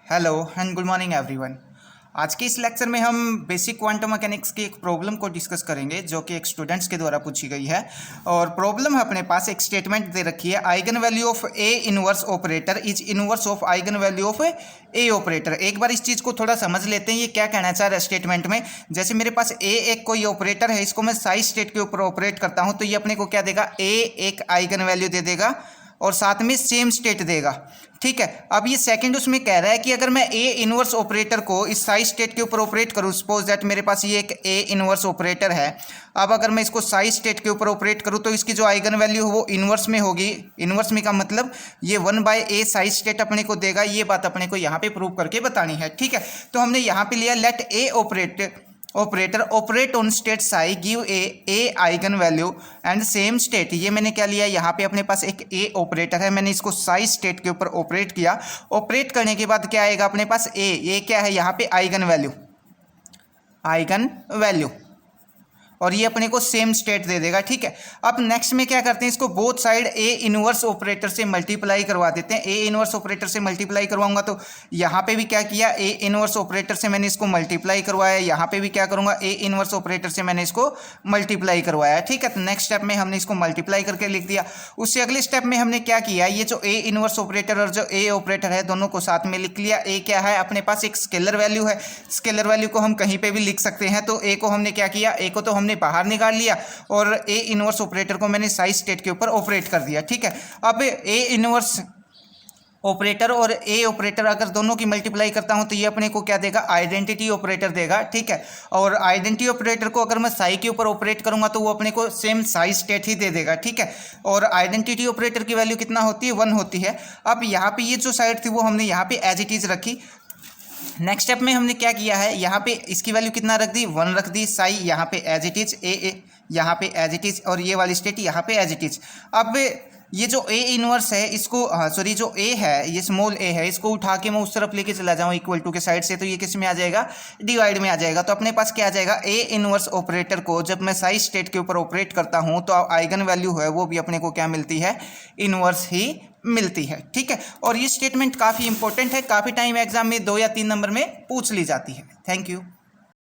Hello and good morning everyone. आज के इस लेक्चर में हम बेसिक क्वांटम मैकेनिक्स की एक प्रॉब्लम को डिस्कस करेंगे जो कि एक स्टूडेंट्स के द्वारा पूछी गई है। और प्रॉब्लम है अपने पास एक स्टेटमेंट दे रखी है, eigen value of A inverse operator is inverse of eigen value of A operator. एक बार इस चीज़ को थोड़ा समझ लेते हैं, ये क्या कहना चाह रहा है स्टेटमेंट में। जैसे मेरे पास ए एक कोई ऑपरेटर है, इसको मैं साई स्टेट के ऊपर ऑपरेट करता हूँ तो ये अपने को क्या देगा, ए एक आइगन वैल्यू दे देगा और साथ में सेम स्टेट देगा। ठीक है, अब ये सेकंड उसमें कह रहा है कि अगर मैं ए इनवर्स ऑपरेटर को इस साई स्टेट के ऊपर ऑपरेट करूँ, सपोज दैट मेरे पास ये एक ए इनवर्स ऑपरेटर है। अब अगर मैं इसको साई स्टेट के ऊपर ऑपरेट करूँ तो इसकी जो आइगन वैल्यू हो वो इनवर्स में होगी। इनवर्स में का मतलब ये 1/a साई स्टेट अपने को देगा। ये बात अपने को यहाँ पे प्रूव करके बतानी है। ठीक है, तो हमने यहाँ पे लिया let a operator operate on state psi give a eigen value and same state. ये मैंने क्या लिया, यहाँ पे अपने पास एक ए ऑपरेटर है, मैंने इसको साई स्टेट के ऊपर ऑपरेट किया। ऑपरेट करने के बाद क्या आएगा अपने पास, ए क्या है यहाँ पे आइगन वैल्यू और ये अपने को सेम स्टेट दे देगा। ठीक है, अब नेक्स्ट में क्या करते हैं, इसको both side A inverse operator से मल्टीप्लाई करवा देते हैं। ए इनवर्स ऑपरेटर से मल्टीप्लाई करवाऊंगा तो यहाँ पे भी क्या किया, ए इनवर्स ऑपरेटर से मैंने इसको मल्टीप्लाई करवाया। यहाँ पे भी क्या करूँगा, ए इनवर्स ऑपरेटर से मैंने इसको मल्टीप्लाई करवाया। ठीक है, तो नेक्स्ट स्टेप में हमने इसको मल्टीप्लाई करके लिख दिया। उससे अगले स्टेप में हमने क्या किया, ये जो ए इनवर्स ऑपरेटर और जो ए ऑपरेटर है दोनों को साथ में लिख लिया। ए क्या है अपने पास एक स्केलर वैल्यू है, स्केलर वैल्यू को हम कहीं पे भी लिख सकते हैं। तो ए को हमने क्या किया, ए को तो हमने बाहर निकाल लिया और ए इनवर्स ऑपरेटर को मैंने साई स्टेट के ऊपर ऑपरेट कर दिया। ठीक है, अब ए इनवर्स ऑपरेटर और ए ऑपरेटर अगर दोनों की मल्टीप्लाई करता हूं तो ये अपने को क्या देगा, आइडेंटिटी ऑपरेटर देगा। ठीक है, और आइडेंटिटी ऑपरेटर को अगर मैं साई के ऊपर ऑपरेट करूंगा तो वो अपने को सेम साई स्टेट ही दे देगा। ठीक है, और आइडेंटिटी ऑपरेटर की वैल्यू कितना होती है, 1 होती है। अब यहाँ पे ये जो साइड थी वो हमने यहाँ पे एज इट इज रखी। नेक्स्ट स्टेप में हमने क्या किया है, यहाँ पे इसकी वैल्यू कितना रख दी, 1 रख दी। साई यहाँ पे एज इट इज, ए यहाँ पे एज इट इज और ये वाली स्टेट यहाँ पे एज इट इज। अब ये जो ए इनवर्स है इसको सॉरी जो ए है, ये स्मॉल ए है, इसको उठा के मैं उस तरफ लेके चला जाऊँ इक्वल टू के साइड से, तो ये किस में आ जाएगा, डिवाइड में आ जाएगा। तो अपने पास क्या आ जाएगा, ए इनवर्स ऑपरेटर को जब मैं साई स्टेट के ऊपर ऑपरेट करता हूँ तो आइगन वैल्यू है वो भी अपने को क्या मिलती है, इनवर्स ही मिलती है। ठीक है, और ये स्टेटमेंट काफ़ी इंपॉर्टेंट है, काफ़ी टाइम एग्जाम में 2 या 3 नंबर में पूछ ली जाती है। Thank you.